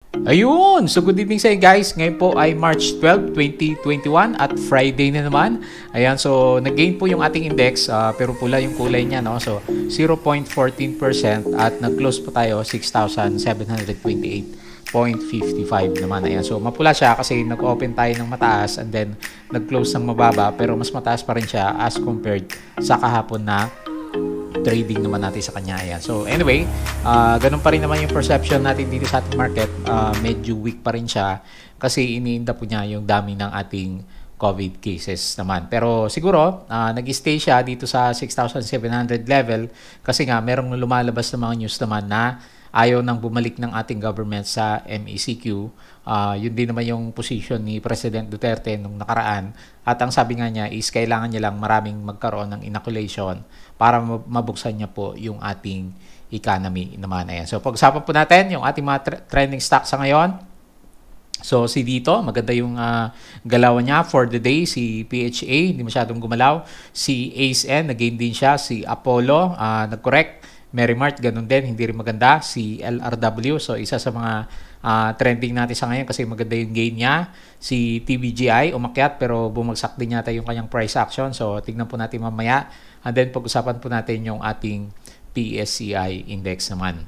Ayun! So good evening sa inyo guys. Ngayon po ay March 12, 2021 at Friday na naman. Ayan, so nag-gain po yung ating index pero pula yung kulay niya, no? So 0.14% at nag-close po tayo 6,728.55 naman. Ayan, so mapula siya kasi nag-open tayo ng mataas and then nag-close ng mababa pero mas mataas pa rin siya as compared sa kahapon na trading naman natin sa kanya. Ayan. So anyway, ganun pa rin naman yung perception natin dito sa ating market. Medyo weak pa rin siya kasi iniinda po niya yung dami ng ating COVID cases naman. Pero siguro, nag-stay siya dito sa 6,700 level kasi nga merong lumalabas na mga news naman na ayaw nang bumalik ng ating government sa MECQ. Yun din naman yung position ni President Duterte nung nakaraan. At ang sabi nga niya is kailangan niya lang maraming magkaroon ng inoculation para mabuksan niya po yung ating economy naman. Ayan. So pag-usapan po natin yung ating mga trending stocks sa ngayon. So si dito, maganda yung galawan niya for the day. Si PHA, hindi masyadong gumalaw. Si ACE-N, nag-gain din siya. Si Apollo, nag-correct. Merrimart, ganun din, hindi rin maganda. Si LRW, so isa sa mga trending natin sa ngayon kasi maganda yung gain niya. Si TBGI, umakyat pero bumagsak din yata yung kanyang price action. So tignan po natin mamaya. And then pag-usapan po natin yung ating PSCI index naman.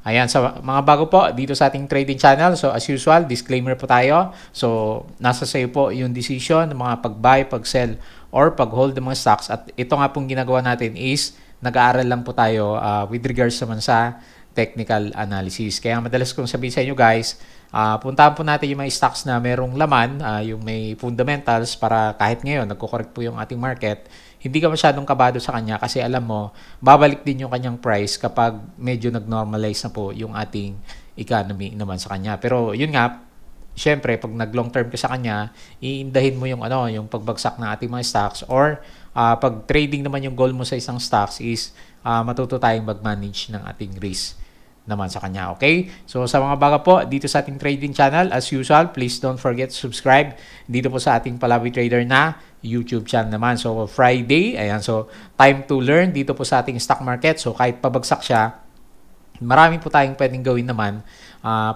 Ayan, so mga bago po dito sa ating trading channel. So as usual, disclaimer po tayo. So nasa sayo po yung decision ng mga pag-buy, pag-sell, or pag-hold ng mga stocks. At ito nga pong ginagawa natin is nag-aaral lang po tayo with regards naman sa technical analysis. Kaya madalas kong sabihin sa inyo guys, puntahan po natin yung mga stocks na merong laman, yung may fundamentals para kahit ngayon nagko-correct po yung ating market, hindi ka masyadong kabado sa kanya kasi alam mo, babalik din yung kanyang price kapag medyo nag-normalize na po yung ating economy naman sa kanya. Pero yun nga, syempre, pag nag-long term ka sa kanya, iindahin mo yung yung pagbagsak ng ating mga stocks or pag trading naman yung goal mo sa isang stocks is matuto tayong mag-manage ng ating risk naman sa kanya. Okay? So sa mga baga po dito sa ating trading channel, as usual, please don't forget to subscribe dito po sa ating Palabi Trader na YouTube channel naman. So Friday, ayan, so time to learn dito po sa ating stock market. So kahit pabagsak siya, marami po tayong pwedeng gawin naman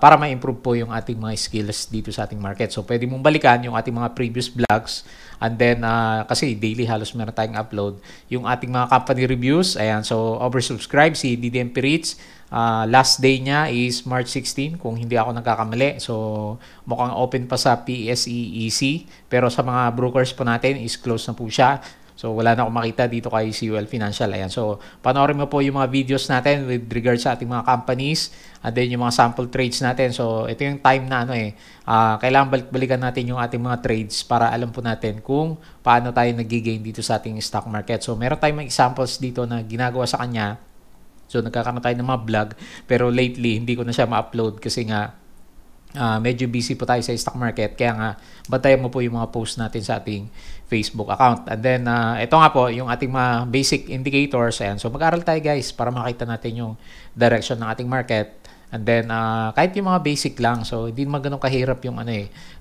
para ma-improve po yung ating mga skills dito sa ating market. So, pwede mong balikan yung ating mga previous vlogs and then, kasi daily halos meron tayong upload, yung ating mga company reviews. Ayan, so oversubscribe si DDMP REITs. Last day niya is March 16 kung hindi ako nagkakamali. So, mukhang open pa sa PSEEC. Pero sa mga brokers po natin is close na po siya. So, wala na akong makita dito kay CUL Financial. Ayan. So, panoorin mo po yung mga videos natin with regards sa ating mga companies and then yung mga sample trades natin. So, ito yung time na kailangan balik-balikan natin yung ating mga trades para alam po natin kung paano tayo nag-gain dito sa ating stock market. So, meron tayong mga examples dito na ginagawa sa kanya. So, nagkakaroon tayo ng mga vlog. Pero lately, hindi ko na siya ma-upload kasi nga medyo busy po tayo sa stock market. Kaya nga, bantayan mo po yung mga post natin sa ating Facebook account. And then, ito nga po, yung ating mga basic indicators. Ayan. So, mag-aral tayo guys para makita natin yung direction ng ating market. And then, kahit yung mga basic lang. So, hindi naman ganun kahirap yung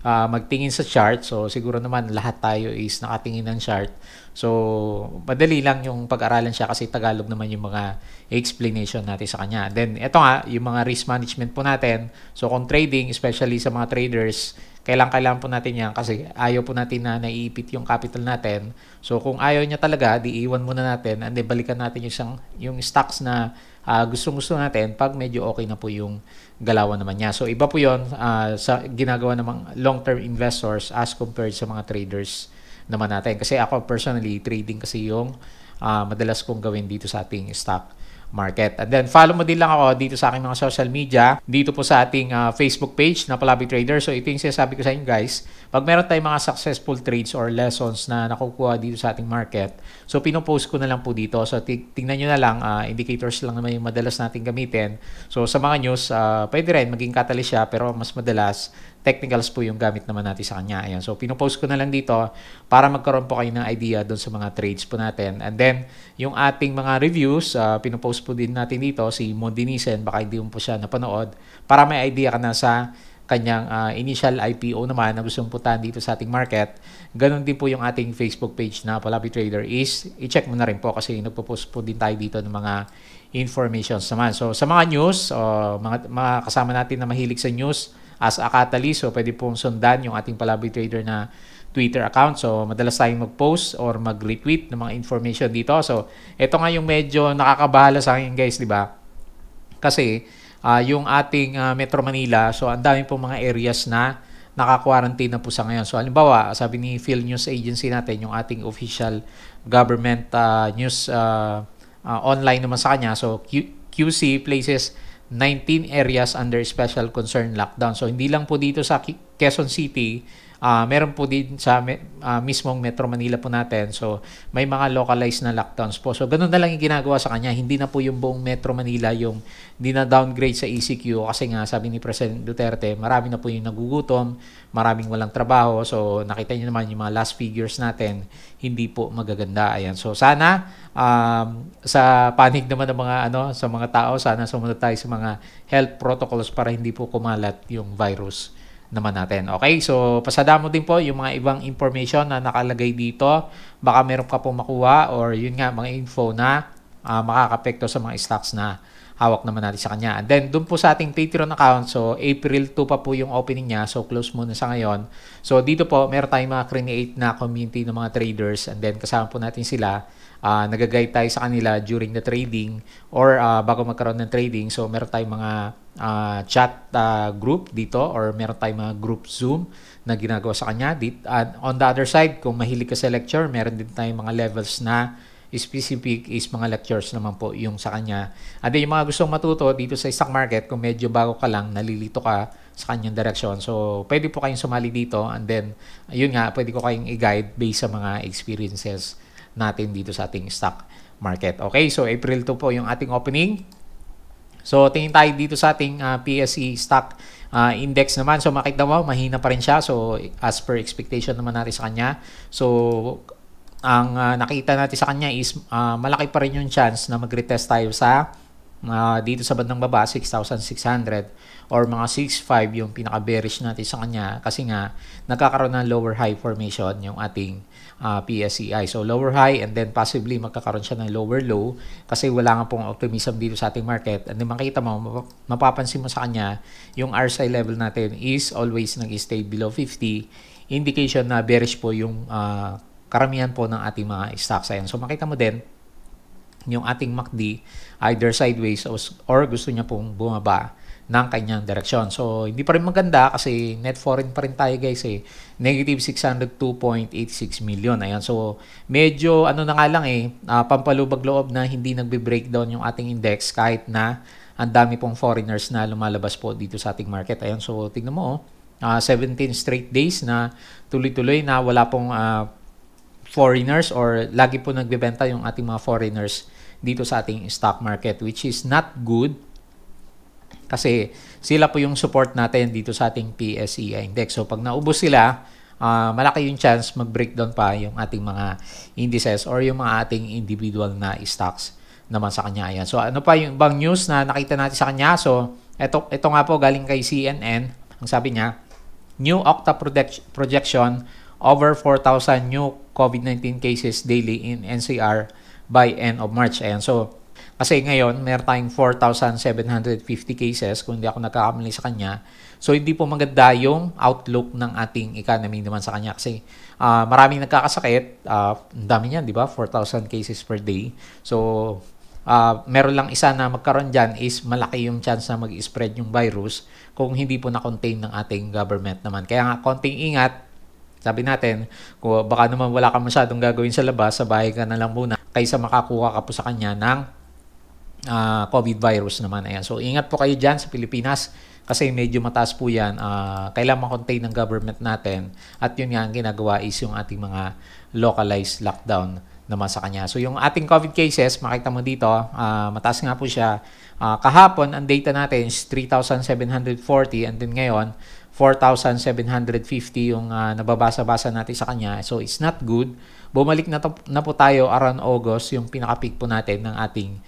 magtingin sa chart. So, siguro naman lahat tayo is nakatingin ng chart. So, madali lang yung pag-aralan siya kasi Tagalog naman yung mga explanation natin sa kanya. Then, ito nga, yung mga risk management po natin. So, kung trading, especially sa mga traders, kailangan po natin yan kasi ayaw po natin na naiipit yung capital natin. So, kung ayaw niya talaga, di iwan muna natin and then balikan natin yung stocks na gustong-gusto natin pag medyo okay na po yung galawan naman niya. So, iba po yun sa ginagawa ng mga long-term investors as compared sa mga traders naman natin. Kasi ako personally, trading kasi yung madalas kong gawin dito sa ating stock market. And then, follow mo din lang ako dito sa aking mga social media. Dito po sa ating Facebook page na Palabi Trader. So, ito yung sinasabi ko sa inyo guys. Pag meron tayong mga successful trades or lessons na nakukuha dito sa ating market, so, pinopost ko na lang po dito. So, tingnan nyo na lang. Indicators lang naman yung madalas natin gamitin. So, sa mga news, pwede rin maging catalyst siya. Pero mas madalas, technicals po yung gamit naman natin sa kanya. Ayan. So, pinopost ko na lang dito para magkaroon po kayo ng idea doon sa mga trades po natin. And then, yung ating mga reviews, pinopost po din natin dito si Mondinisen, baka hindi mo po siya napanood, para may idea ka na sa kanyang initial IPO naman na gustong puntahan dito sa ating market. Ganon din po yung ating Facebook page na Palabi Trader is i-check mo na rin po kasi nagpo-post po din tayo dito ng mga informations naman. So, sa mga news, mga kasama natin na mahilig sa news, as a catalyst. So, pwede pong sundan yung ating Palaboy Trader na Twitter account. So, madalas tayong mag-post or mag-retweet ng mga information dito. So, ito nga yung medyo nakakabahala sa akin guys, di ba? Kasi, yung ating Metro Manila, so ang dami pong mga areas na naka-quarantine na po sa ngayon. So, halimbawa, sabi ni Phil News Agency natin, yung ating official government news online naman sa kanya. So, QC places 19 areas under special concern lockdown. So, hindi lang po dito sa Quezon City, meron po din sa mismong Metro Manila po natin. So, may mga localized na lockdowns po. So, ganun na lang yung ginagawa sa kanya. Hindi na po yung buong Metro Manila yung dina-downgrade sa ECQ kasi nga, sabi ni President Duterte, marami na po yung nagugutom, maraming walang trabaho. So, nakita niyo naman yung mga last figures natin, hindi po magaganda. Ayan. So, sana sa panig naman ng mga sa mga tao, sana sumunod tayo sa mga health protocols para hindi po kumalat yung virus naman natin. Okay, so pasada mo din po yung mga ibang information na nakalagay dito. Baka meron ka pong makuha or yun nga, mga info na makakapekto sa mga stocks na hawak naman natin sa kanya. And then, dun po sa ating Patreon account, so April 2 pa po yung opening niya, so close muna sa ngayon. So dito po, meron tayong mga create na community ng mga traders and then kasama po natin sila. Nag-guide tayo sa kanila during the trading or bago magkaroon ng trading. So meron tayong mga chat group dito or meron tayong mga group Zoom na ginagawa sa kanya. On the other side, kung mahilig ka sa lecture, meron din tayong mga levels na specific is mga lectures naman po yung sa kanya. And then yung mga gustong matuto dito sa stock market, kung medyo bago ka lang, nalilito ka sa kanyang direction. So, pwede po kayong sumali dito and then, yun nga, pwede ko kayong i-guide based sa mga experiences natin dito sa ating stock market. Okay, so April 2 po yung ating opening. So, tingin tayo dito sa ating PSE stock index naman. So, makita mo, mahina pa rin siya. So, as per expectation naman natin sa kanya. So, ang nakita natin sa kanya is malaki pa rin yung chance na mag-retest tayo sa dito sa bandang baba, 6,600 or mga 6,500 yung pinaka-bearish natin sa kanya kasi nga nagkakaroon ng lower high formation yung ating PSEI. So lower high and then possibly magkakaroon siya ng lower low kasi wala nga pong optimism dito sa ating market. And then makita mo, mapapansin mo sa kanya, yung RSI level natin is always nag-stay below 50. Indication na bearish po yung karamihan po ng ating mga stocks. Ayan. So makita mo din yung ating MACD either sideways or gusto niya pong bumaba ng kanyang direksyon. So hindi pa rin maganda kasi net foreign pa rin tayo guys eh. Negative 602.86 million. Ayan. So medyo na nga lang pampalubag loob na hindi nagbe-breakdown yung ating index kahit na ang dami pong foreigners na lumalabas po dito sa ating market. Ayan. So tignan mo 17 straight days na tuloy-tuloy na wala pong foreigners or lagi po nagbebenta yung ating mga foreigners dito sa ating stock market, which is not good kasi sila po yung support natin dito sa ating PSEI index. So pag naubos sila, malaki yung chance mag-breakdown pa yung ating mga indices or yung mga ating individual na stocks naman sa kanya. Ayan. So ano pa yung ibang news na nakita natin sa kanya? So ito nga po galing kay CNN. Ang sabi niya, new Octa projection over 4,000 new COVID-19 cases daily in NCR by end of March. Ayan. So, kasi ngayon, meron tayong 4,750 cases, kung hindi ako nagkakamali sa kanya. So, hindi po maganda yung outlook ng ating economy naman sa kanya. Kasi maraming nagkakasakit. Ang dami niyan, di ba? 4,000 cases per day. So, meron lang isa na magkaroon dyan is malaki yung chance na mag-spread yung virus kung hindi po na-contain ng ating government naman. Kaya nga, konting ingat. Sabi natin, kung baka naman wala ka masyadong gagawin sa labas, sa bahay ka na lang muna kaysa makakuha ka po sa kanya ng COVID virus naman. Ayan. So, ingat po kayo dyan sa Pilipinas kasi medyo mataas po yan. Kailangan makontain ng government natin at yun nga ang ginagawa is yung ating mga localized lockdown naman sa kanya. So, yung ating COVID cases, makita mo dito, mataas nga po siya. Kahapon, ang data natin is 3,740 and then ngayon, 4,750 yung nababasa-basa natin sa kanya. So, it's not good. Bumalik na po tayo around August, yung pinaka-peak po natin ng ating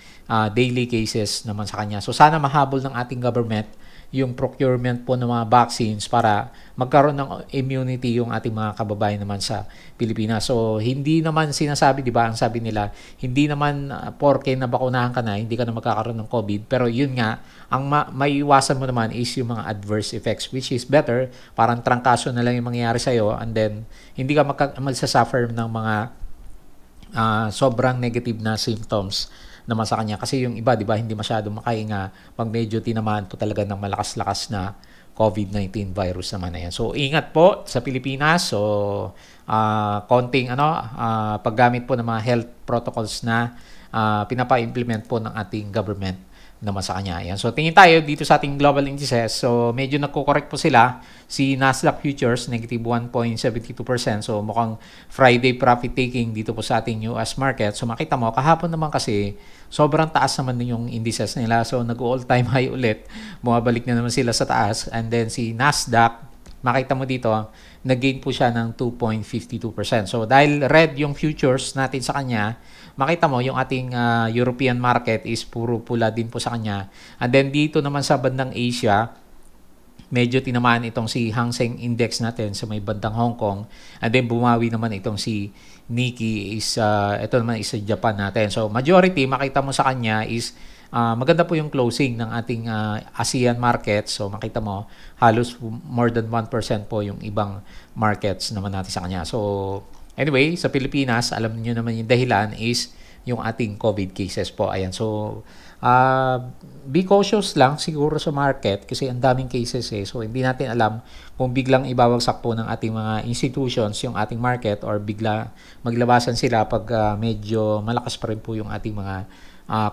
daily cases naman sa kanya. So, sana mahabol ng ating government yung procurement po ng mga vaccines para magkaroon ng immunity yung ating mga kababayan naman sa Pilipinas. So, hindi naman sinasabi, di ba, ang sabi nila, hindi naman porke nabakunahan ka na, hindi ka na magkakaroon ng COVID. Pero yun nga, ang maiiwasan mo naman is yung mga adverse effects, which is better, parang trangkaso na lang yung mangyayari sa'yo, and then, hindi ka magsasuffer ng mga sobrang negative na symptoms naman sa kanya. Kasi yung iba, di ba, hindi masyadong makahinga pag medyo tinamaan po talaga ng malakas-lakas na COVID-19 virus naman na yan. So, ingat po sa Pilipinas. So, konting paggamit po ng mga health protocols na pinapa-implement po ng ating government naman sa kanya. Ayan. So, tingin tayo dito sa ating global indices. So, medyo nagko-correct po sila. Si Nasdaq Futures, negative 1.72%. So, mukhang Friday profit taking dito po sa ating US market. So, makita mo, kahapon naman kasi, sobrang taas naman din yung indices nila. So, nag-all-time high ulit. Bumabalik na naman sila sa taas. And then, si Nasdaq, makita mo dito, nag-gain po siya ng 2.52%. So, dahil red yung futures natin sa kanya, makita mo yung ating European market is puro pula din po sa kanya. And then dito naman sa bandang Asia, medyo tinamaan itong si Hang Seng Index natin sa may bandang Hong Kong. And then bumawi naman itong si Nikkei is ito naman is sa Japan natin. So majority makita mo sa kanya is maganda po yung closing ng ating ASEAN market. So makita mo halos more than 1% po yung ibang markets naman natin sa kanya. So anyway, sa Pilipinas, alam niyo naman yung dahilan is yung ating COVID cases po. Ayan. So, be cautious lang siguro sa market kasi ang daming cases eh. So, hindi natin alam kung biglang ibabagsak po ng ating mga institutions yung ating market or bigla maglabasan sila pag medyo malakas pa rin po yung ating mga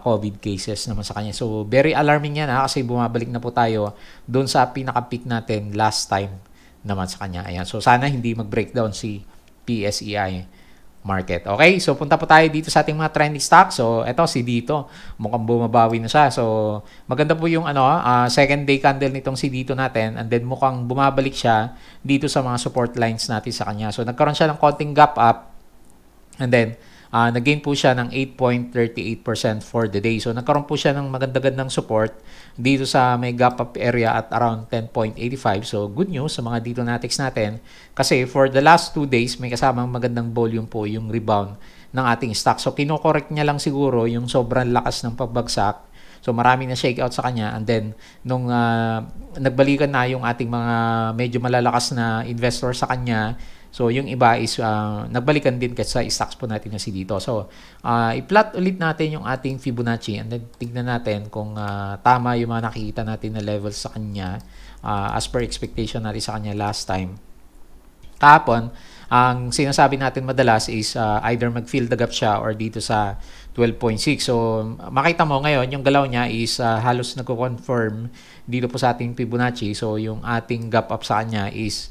COVID cases naman sa kanya. So, very alarming yan kasi bumabalik na po tayo doon sa pinaka-peak natin last time naman sa kanya. Ayan. So, sana hindi mag-breakdown si PSEI market. Okay, so punta po tayo dito sa ating mga trending stock. So, eto si dito, mukhang bumabawi na siya. So, maganda po yung second day candle nitong si dito natin and then mukhang bumabalik siya dito sa mga support lines natin sa kanya. So, nagkaroon siya ng konting gap up and then nag-gain po siya ng 8.38% for the day. So, nagkaroon po siya ng magandang support dito sa may gap up area at around 10.85. So, good news sa mga dito natics natin. Kasi for the last 2 days, may kasamang magandang volume po yung rebound ng ating stock. So, kino-correct niya lang siguro yung sobrang lakas ng pagbagsak. So, marami na shakeout sa kanya. And then, nung nagbalikan na yung ating mga medyo malalakas na investor sa kanya, so, yung iba is nagbalikan din kasi sa stocks po natin na si dito. So, i-plot ulit natin yung ating Fibonacci and then tignan natin kung tama yung mga nakikita natin na levels sa kanya as per expectation natin sa kanya last time. Kahapon, ang sinasabi natin madalas is either mag-fill the gap siya or dito sa 12.6. So, makita mo ngayon, yung galaw niya is halos nagko-confirm dito po sa ating Fibonacci. So, yung ating gap up sa kanya is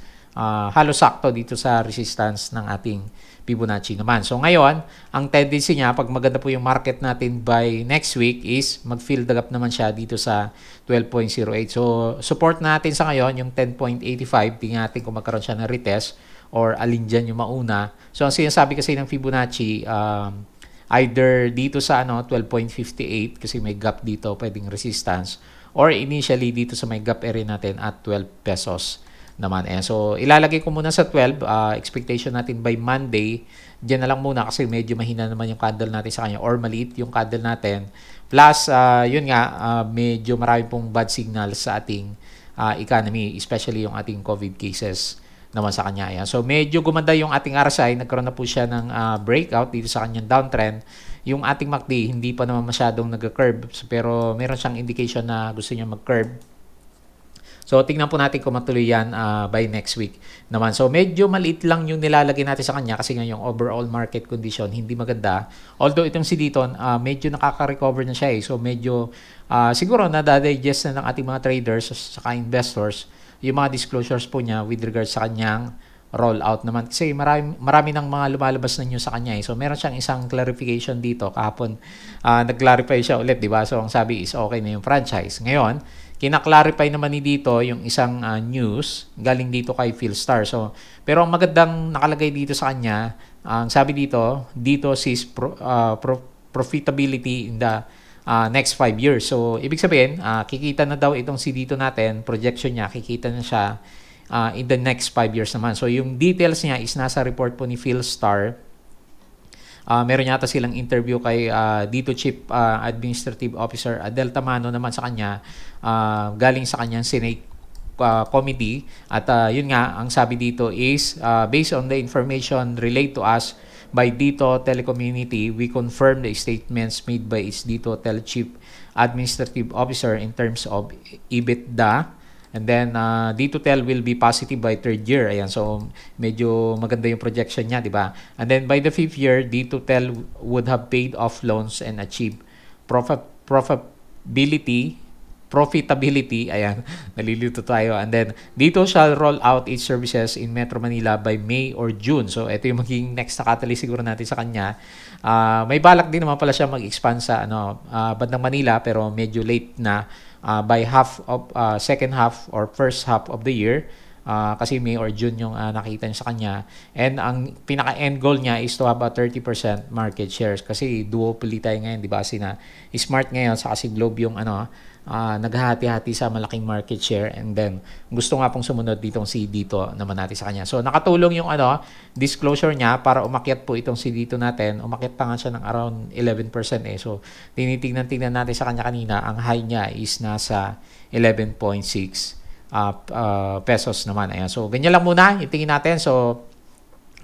halos sakto dito sa resistance ng ating Fibonacci naman. So ngayon, ang tendency niya pag maganda po yung market natin by next week is mag-fill the gap naman siya dito sa 12.08. So support natin sa ngayon yung 10.85. Tingnan natin kung magkaroon siya ng retest or alin dyan yung mauna. So ang sinasabi kasi ng Fibonacci either dito sa 12.58 kasi may gap dito pwedeng resistance or initially dito sa may gap area natin at 12 pesos naman. So, ilalagay ko muna sa 12. Expectation natin by Monday. Diyan na lang muna kasi medyo mahina naman yung candle natin sa kanya or maliit yung candle natin. Plus, yun nga, medyo marami pong bad signals sa ating economy, especially yung ating COVID cases naman sa kanya. Ayan. So, medyo gumanda yung ating RSI. Nagkaroon na po siya ng breakout dito sa kanyang downtrend. Yung ating MACD, hindi pa naman masyadong nag-curve. Pero meron siyang indication na gusto niya mag-curve. So, tingnan po natin kung matuloy yan by next week naman. So, medyo maliit lang yung nilalagay natin sa kanya kasi nga yung overall market condition hindi maganda. Although itong si dito, medyo nakaka-recover na siya eh. So, medyo siguro nadadigest na ng ating mga traders saka investors yung mga disclosures po niya with regards sa kanyang rollout naman. Kasi marami ng mga lumalabas na news sa kanya eh. So, meron siyang isang clarification dito. Kahapon, nag-clarify siya ulit, di ba? So, ang sabi is okay na yung franchise. Ngayon, kina-clarify naman ni dito yung isang news galing dito kay Philstar. So, pero ang magandang nakalagay dito sa kanya, ang sabi dito sees profitability in the next 5 years. So, ibig sabihin, kikita na daw itong si dito natin, projection niya, kikita na siya in the next 5 years naman. So, yung details niya is nasa report po ni Philstar. Meron yata silang interview kay dito Chief Administrative Officer Adel Tamano naman sa kanya, galing sa kanyang Senate committee. At yun nga, ang sabi dito is, based on the information relayed to us by Dito Telecommunity, we confirm the statements made by its Dito Tel Chief Administrative Officer in terms of EBITDA. And then, Dito Tel will be positive by 3rd year. Ayan, so medyo maganda yung projection niya, di ba? And then, by the 5th year, Dito Tel would have paid off loans and achieved profitability, ayan, nalilito tayo. And then, Dito shall roll out its services in Metro Manila by May or June. So, ito yung magiging next na catalyst siguro natin sa kanya. May balak din naman pala siya mag-expand sa bandang Manila, pero medyo late na by second half or first half of the year. Kasi May or June yung nakita niya sa kanya. And ang pinaka-end goal niya is to have a 30% market shares. Kasi duopoly tayo ngayon, di ba? Kasi na Smart ngayon sa kasi Globe yung naghahati-hati sa malaking market share, and then gusto nga pong sumunod ditong si Dito naman natin sa kanya. So nakatulong yung disclosure niya para umakyat po itong si Dito natin. Umakyat pa nga siya ng around 11% eh. So tinitingnan natin sa kanya kanina, ang high niya is nasa 11.6 pesos naman. Ayan. So ganyan lang muna, itingin natin. So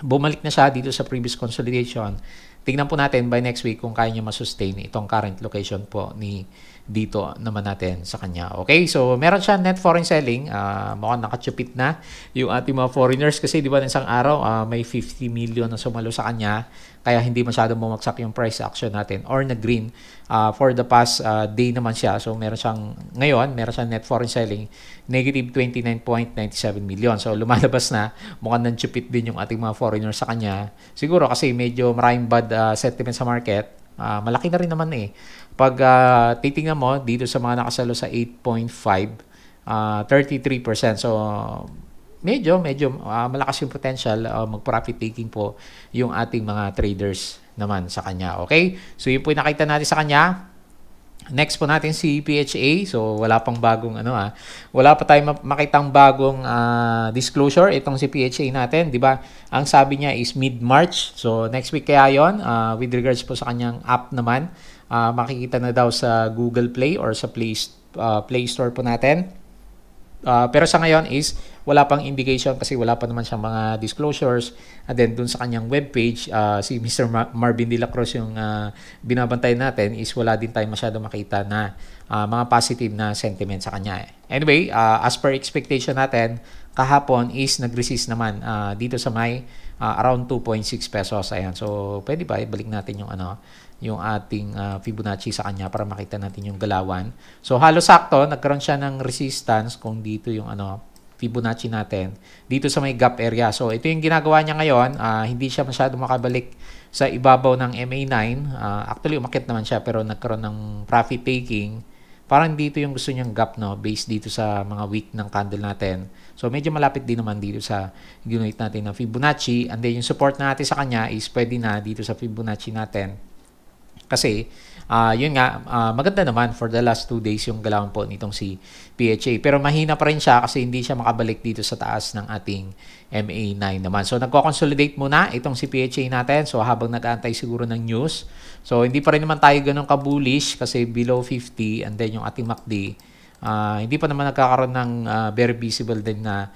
bumalik na siya dito sa previous consolidation. Tingnan po natin by next week kung kaya niya masustain itong current location po ni Dito naman natin sa kanya. Okay, so meron siya net foreign selling. Mukhang nakachupit na yung ating mga foreigners kasi di ba isang araw may 50 million na sumalo sa kanya, kaya hindi masyadong bumagsak yung price action natin or na-green for the past day naman siya. So meron siyang net foreign selling negative 29.97 million. So lumalabas na, mukhang nanchupit din yung ating mga foreigners sa kanya. Siguro kasi medyo maraming bad sentiment sa market. Malaki na rin naman eh. Pag titingnan mo dito sa mga nakasalo sa 8.5, 33%. So medyo malakas yung potential mag-profit taking po yung ating mga traders naman sa kanya. Okay? So yun po yung nakita natin sa kanya. Next po natin si PHA. So wala pang bagong wala pa tayong makitang bagong disclosure itong si PHA natin, 'di ba? Ang sabi niya is mid-March. So next week kaya 'yon, with regards po sa kanyang app naman. Makikita na daw sa Google Play or sa Play Store po natin. Pero sa ngayon is wala pang indication kasi wala pa naman siyang mga disclosures. And then dun sa kanyang webpage, si Mr. Marvin De La Cruz yung binabantay natin is wala din tayo masyado makita na mga positive na sentiment sa kanya. Anyway, as per expectation natin, kahapon is nag-resist naman dito sa may around 2.6 pesos. Ayan. So, pwede ba ibalik natin yung ating Fibonacci sa kanya para makita natin yung galawan. So, halos sakto, nagkaroon siya ng resistance kung dito yung Fibonacci natin dito sa may gap area. So, ito yung ginagawa niya ngayon. Hindi siya masyado makabalik sa ibabaw ng MA9. Actually, umakyat naman siya pero nagkaroon ng profit taking. Parang dito yung gusto niyang gap, based dito sa mga week ng candle natin. So, medyo malapit din naman dito sa unit natin ng Fibonacci. And then, yung support natin sa kanya is pwede na dito sa Fibonacci natin. Kasi, yun nga, maganda naman for the last 2 days yung galawan po nitong si PHA. Pero mahina pa rin siya kasi hindi siya makabalik dito sa taas ng ating MA9 naman. So, nagko-consolidate muna itong si PHA natin. So, habang nag-aantay siguro ng news. So, hindi pa rin naman tayo ganun ka-bullish kasi below 50 and then yung ating MACD. Hindi pa naman nagkakaroon ng very visible din na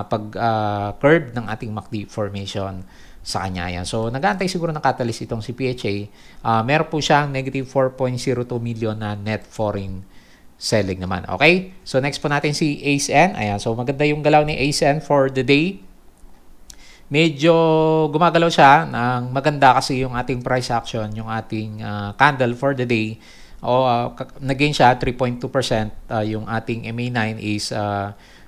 pag-curve ng ating MACD formation sa kanya yan. So, nag-aantay siguro ng catalyst itong si PHA. Meron po siyang negative 4.02 million na net foreign selling naman. Okay? So, next po natin si ACE-N. Ayan. So, maganda yung galaw ni ACE-N for the day. Medyo gumagalaw siya ng maganda kasi yung ating price action, yung ating candle for the day. Nag-gain siya 3.2%. Yung ating MA9 is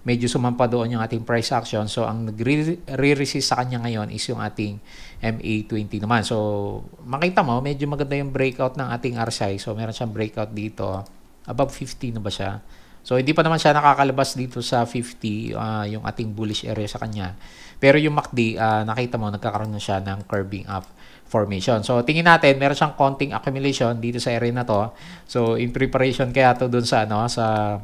medyo sumampa doon yung ating price action. So, ang nagre-resist sa kanya ngayon is yung ating MA20 naman. So, makita mo, medyo maganda yung breakout ng ating RSI. So, meron siyang breakout dito. Above 50 na ba siya? So, hindi pa naman siya nakakalabas dito sa 50, yung ating bullish area sa kanya. Pero yung MACD, nakita mo, nagkakaroon na siya ng curving up formation. So, tingin natin, meron siyang konting accumulation dito sa area na to. So, in preparation kaya to dun sa, sa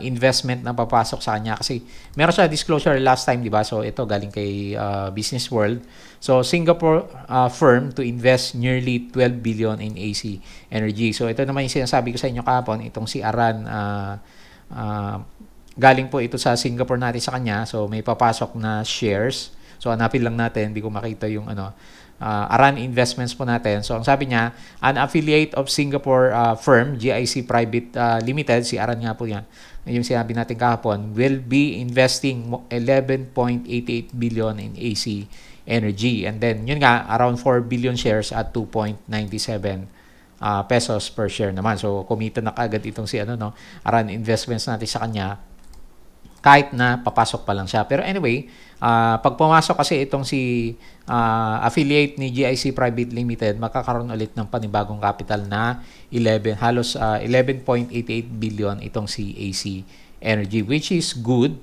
investment na papasok sa kanya kasi meron siya disclosure last time, di ba? So ito galing kay Business World. So Singapore firm to invest nearly 12 billion in AC Energy. So ito naman yung sinasabi ko sa inyo kahapon, itong si Aran, galing po ito sa Singapore natin sa kanya. So may papasok na shares. So hanapin lang natin, hindi ko makita yung Aran Investments po natin. So ang sabi niya, an affiliate of Singapore firm, GIC Private Limited, si Aran nga po yan, yung sinabi natin kahapon, will be investing 11.88 billion in AC Energy. And then, yun nga, around 4 billion shares at 2.97 pesos per share naman. So, kumita na kagad itong si Aran Investments natin sa kanya, kahit na papasok pa lang siya. Pero anyway, pag pumasok kasi itong si affiliate ni GIC Private Limited, makakaroon ulit ng panibagong capital na halos 11.88 billion itong si AC Energy, which is good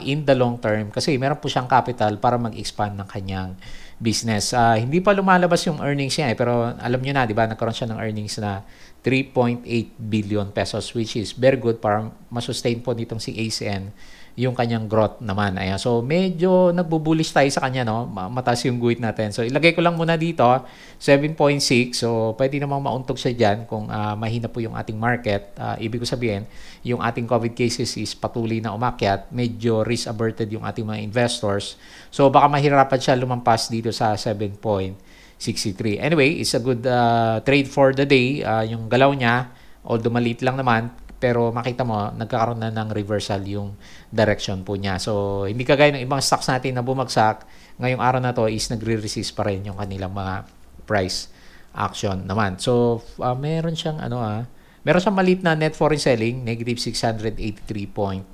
in the long term kasi meron po siyang capital para mag-expand ng kanyang business. Hindi pa lumalabas yung earnings niya pero alam niyo na, di ba, nagkaroon siya ng earnings na 3.8 billion pesos, which is very good para masustain po nitong si ACN yung kanyang growth naman. Ayan. So, medyo nagbubulish tayo sa kanya, no? Mataas yung guhit natin. So, ilagay ko lang muna dito, 7.6. So, pwede namang mauntog siya dyan kung mahina po yung ating market. Ibig ko sabihin, yung ating COVID cases is patuloy na umakyat. Medyo risk-averted yung ating mga investors. So, baka mahirapan siya lumampas dito sa 7.63. Anyway, it's a good trade for the day. Yung galaw niya, although maliit lang naman, pero makita mo, nagkakaroon na ng reversal yung direction po niya. So, hindi kagaya ng ibang stocks natin na bumagsak, ngayong araw na to is nagre-resist pa rin yung kanilang mga price action naman. So, meron siyang meron siyang maliit na net foreign selling, negative 683.99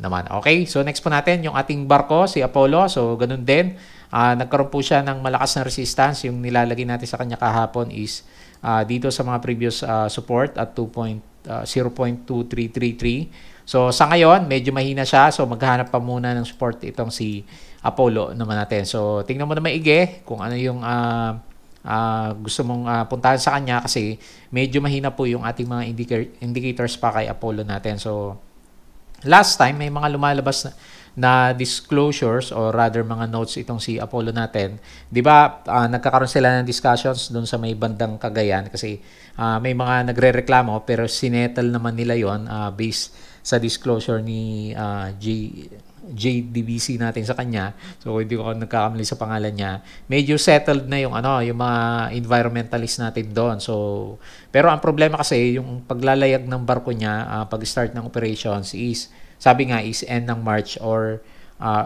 naman. Okay, so next po natin yung ating barko, si Apollo. So, ganun din. Nagkaroon po siya ng malakas na resistance. Yung nilalagay natin sa kanya kahapon is dito sa mga previous support at 0.2333. So, sa ngayon, medyo mahina siya. So, maghahanap pa muna ng support itong si Apollo naman natin. So, tingnan mo na maigi kung ano yung gusto mong puntahan sa kanya kasi medyo mahina po yung ating mga indicators pa kay Apollo natin. So, last time, may mga lumalabas na disclosures or rather mga notes itong si Apollo natin. 'Di ba, nagkakaroon sila ng discussions doon sa may bandang Cagayan kasi may mga nagrereklamo pero sinettle naman nila 'yon based sa disclosure ni JDBC natin sa kanya. So hindi ko nagkakamali sa pangalan niya. Medyo settled na yung yung mga environmentalist natin doon. So pero ang problema kasi yung paglalayag ng barko niya pag-start ng operations is sabi nga is end ng March or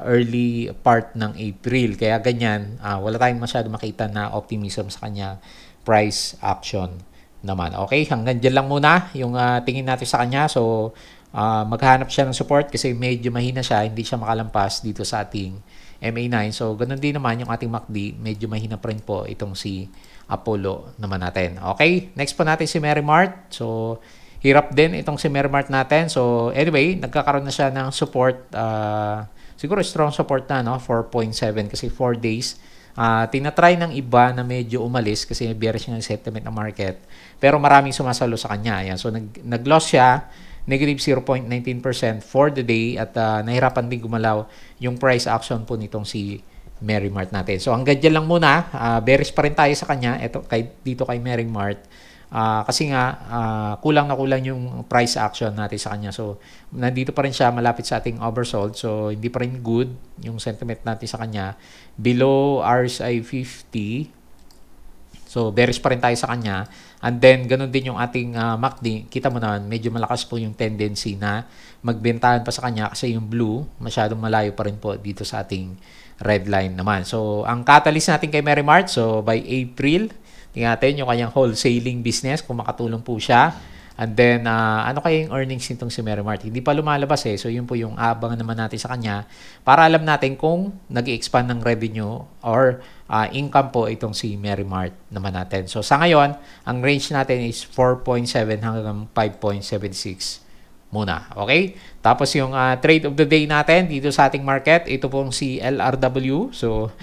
early part ng April. Kaya ganyan, wala tayong masyado makita na optimism sa kanya price action naman. Okay, hanggang dyan lang muna yung tingin natin sa kanya. So, maghanap siya ng support kasi medyo mahina siya, hindi siya makalampas dito sa ating MA9. So, ganun din naman yung ating MACD, medyo mahina pa rin po itong si Apollo naman natin. Okay, next po natin si Merrimart. So, hirap din itong si Merrimart natin. So, anyway, nagkakaroon na siya ng support. Siguro strong support na, no? 4.7 kasi 4 days. Tinatry ng iba na medyo umalis kasi bearish yung sentiment ng market. Pero maraming sumasalo sa kanya. Ayan. So, nag-loss siya. Negative 0.19% for the day. At nahirapan din gumalaw yung price action po nitong si Merrimart natin. So, hanggang dyan lang muna. Bearish pa rin tayo sa kanya. Dito kay Merrimart. Kasi nga kulang na kulang yung price action natin sa kanya. So, nandito pa rin siya malapit sa ating oversold. So, hindi pa rin good yung sentiment natin sa kanya. Below RSI 50. So, bearish pa rin tayo sa kanya. And then, ganun din yung ating MACD. Kita mo naman, medyo malakas po yung tendency na magbentahan pa sa kanya kasi yung blue, masyadong malayo pa rin po dito sa ating red line naman. So, ang catalyst natin kay Merrimart, so by April, tingnan natin yung kanyang wholesaling business, kung makatulong po siya. And then, ano kaya yung earnings nitong si Merrimart? Hindi pa lumalabas eh. So, yun po yung abangan naman natin sa kanya para alam natin kung nag-expand ng revenue or income po itong si Merrimart naman natin. So sa ngayon, ang range natin is 4.7 hanggang 5.76 muna. Okay? Tapos yung trade of the day natin dito sa ating market, ito pong si LRW. So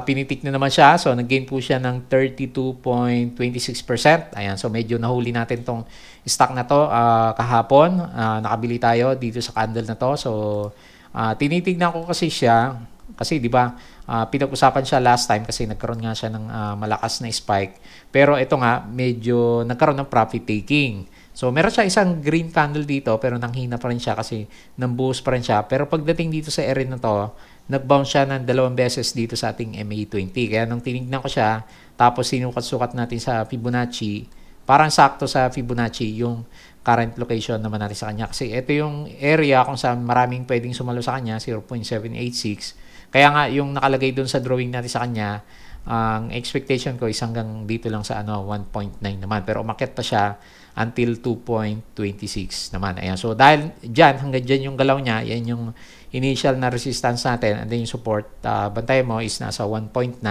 pinitik na naman siya. So nag-gain po siya ng 32.26%. Ayan, so medyo nahuli natin tong stock na to kahapon. Nakabili tayo dito sa candle na to. So tinitignan ko kasi siya kasi 'di ba pinag-usapan siya last time kasi nagkaroon nga siya ng malakas na spike. Pero ito nga medyo nagkaroon ng profit taking. So meron siya isang green candle dito pero nanghina pa rin siya kasi nang-boost pa rin siya. Pero pagdating dito sa area na to, nag-bounce siya ng 2 beses dito sa ating MA20. Kaya nung tinignan ko siya, tapos sinukat-sukat natin sa Fibonacci, parang sakto sa Fibonacci yung current location naman natin sa kanya. Kasi ito yung area kung saan maraming pwedeng sumalo sa kanya, 0.786. Kaya nga yung nakalagay doon sa drawing natin sa kanya, ang expectation ko is hanggang dito lang sa 1.9 naman. Pero umakyat pa siya until 2.26 naman. Ayan. So dahil dyan, hanggang dyan yung galaw niya, yan yung initial na resistance natin and then yung support, bantay mo is nasa 1.9.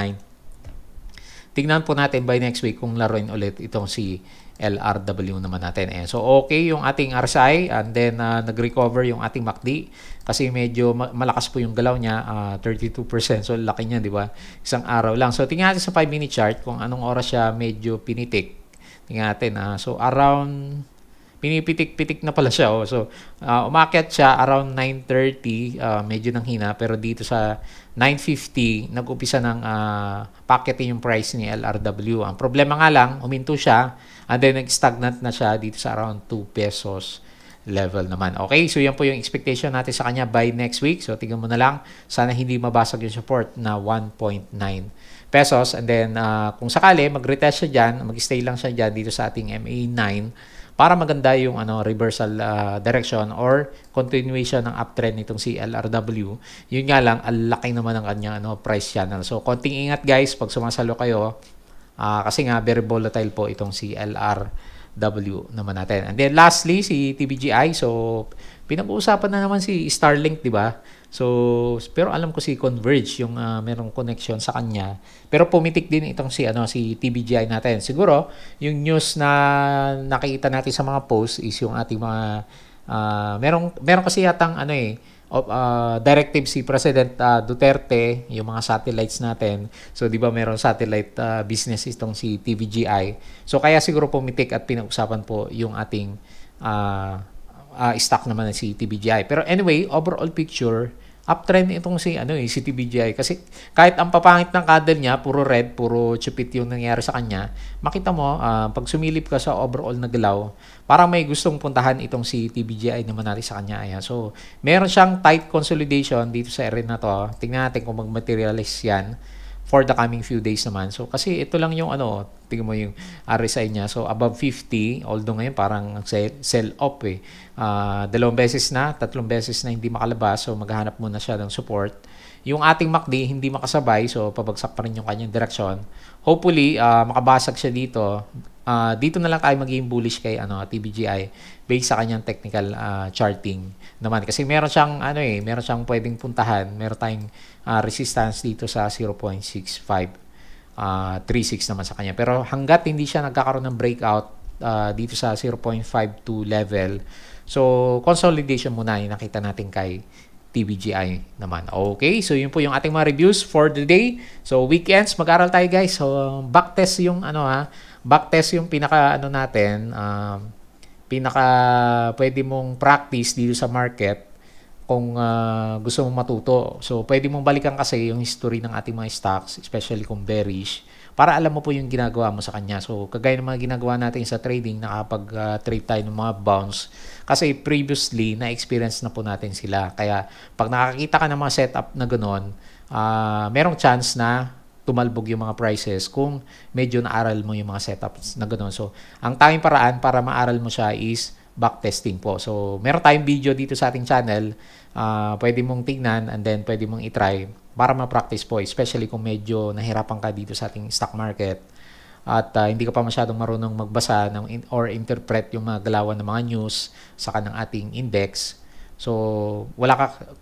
Tignan po natin by next week kung laruin ulit itong si LRW naman natin. Ayan. So okay yung ating RSI and then nag-recover yung ating MACD kasi medyo malakas po yung galaw niya, 32%. So laki niya, di ba? Isang araw lang. So tingnan natin sa 5-minute chart kung anong oras siya medyo pinitik. Tingnan natin. So around pinipitik-pitik na pala siya. So, umakyat siya around 9:30, medyo nang hina. Pero dito sa 9:50, nag-upisa ng packeting yung price ni LRW. Ang problema nga lang, huminto siya. And then, nag-stagnant na siya dito sa around 2 pesos level naman. Okay, so yan po yung expectation natin sa kanya by next week. So, tingnan mo na lang. Sana hindi mabasag yung support na 1.9 pesos. And then, kung sakali, mag-retest siya dyan, mag-stay lang siya dyan dito sa ating MA9 para maganda yung reversal direction or continuation ng uptrend nitong si LRW. Yun nga lang, ang laki naman ng kanyang price channel. So, konting ingat guys pag sumasalo kayo kasi nga very volatile po itong si LRW naman natin. And then lastly, si TBGI. So, pinag-uusapan na naman si Starlink, di ba? So, pero alam ko si Converge yung merong connection sa kanya. Pero pumitik din itong si TBGI natin. Siguro, yung news na nakita natin sa mga posts is yung ating mga meron kasi yatang directive si President Duterte, yung mga satellites natin. So, di ba meron satellite business itong si TBGI. So, kaya siguro pumitik at pinag-usapan po yung ating stock naman si TBGI. Pero anyway, overall picture, uptrend itong si TBGI kasi kahit ang papangit ng candle niya, puro red, puro chupit yung nangyari sa kanya, makita mo, pag sumilip ka sa overall na galaw, parang may gustong puntahan itong si TBGI naman natin sa kanya. Ayan. So, meron siyang tight consolidation dito sa area na to. Tingnan natin kung mag-materialize yan for the coming few days naman. So, kasi ito lang yung tingnan mo yung RSI niya. So, above 50, although ngayon parang sell off eh. 2 beses na, 3 beses na hindi makalabas. So, maghahanap muna siya ng support. Yung ating MACD, hindi makasabay. So, pabagsak pa rin yung kanyang direksyon. Hopefully, makabasag siya dito. Dito na lang tayo maging bullish kay TBGI based sa kanyang technical charting naman. Kasi meron siyang, meron siyang pwedeng puntahan. Meron tayong resistance dito sa 0.6536 naman sa kanya. Pero hanggat hindi siya nagkakaroon ng breakout dito sa 0.52 level, so consolidation muna yung nakita natin kay TBGI naman. Okay, so yun po yung ating mga reviews for the day. So weekends, mag-aral tayo guys. So backtest yung backtest yung pinaka natin, pinaka pwede mong practice dito sa market kung gusto mong matuto. So, pwede mong balikan kasi yung history ng ating mga stocks, especially kung bearish, para alam mo po yung ginagawa mo sa kanya. So, kagaya ng mga ginagawa natin sa trading, nakapag-trade tayo ng mga bounce, kasi previously, na-experience na po natin sila. Kaya, pag nakakita ka ng mga setup na gano'n, merong chance na tumalbog yung mga prices kung medyo naaral mo yung mga setups na gano'n. So, ang tanging paraan para maaral mo siya is backtesting po. So, meron tayong video dito sa ating channel. Pwede mong tignan and then pwede mong itry para ma-practice po, especially kung medyo nahirapan ka dito sa ating stock market at hindi ka pa masyadong marunong magbasa or interpret yung mga galawan ng mga news sa kanang ating index. So,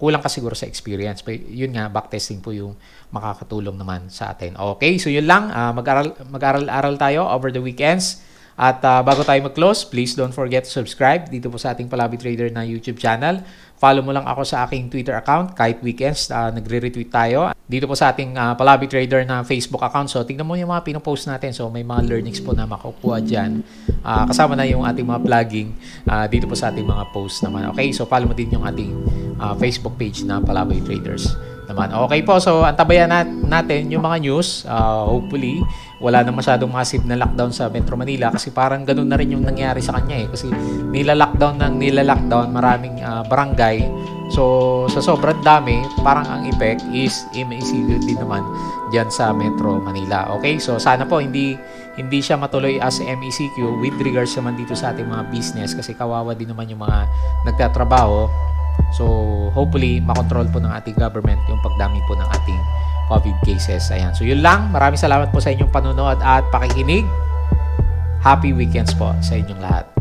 kulang ka siguro sa experience. Pero yun nga, backtesting po yung makakatulong naman sa atin. Okay, so yun lang. Mag-aral tayo over the weekends. At bago tayo mag-close, please don't forget to subscribe dito po sa ating Palabi Trader na YouTube channel. Follow mo lang ako sa aking Twitter account kahit weekends, nagre-retweet tayo. Dito po sa ating Palabi Trader na Facebook account. So, tingnan mo yung mga pinopost natin. So, may mga learnings po na makukuha dyan. Kasama na yung ating mga vlogging dito po sa ating mga posts naman. Okay, so follow mo din yung ating Facebook page na Palabi Traders naman. Okay po, so antabayan natin yung mga news. Hopefully, wala na masyadong massive na lockdown sa Metro Manila kasi parang ganun na rin yung nangyari sa kanya eh. Kasi nila-lockdown maraming barangay. So, sa sobrang dami, parang ang effect is MECQ din naman dyan sa Metro Manila. Okay, so sana po hindi siya matuloy as MECQ with regards naman dito sa ating mga business kasi kawawa din naman yung mga nagtatrabaho. So, hopefully, makontrol po ng ating government yung pagdami po ng ating COVID cases. Ayan. So, yun lang. Maraming salamat po sa inyong panunood at pakikinig. Happy weekends po sa inyong lahat.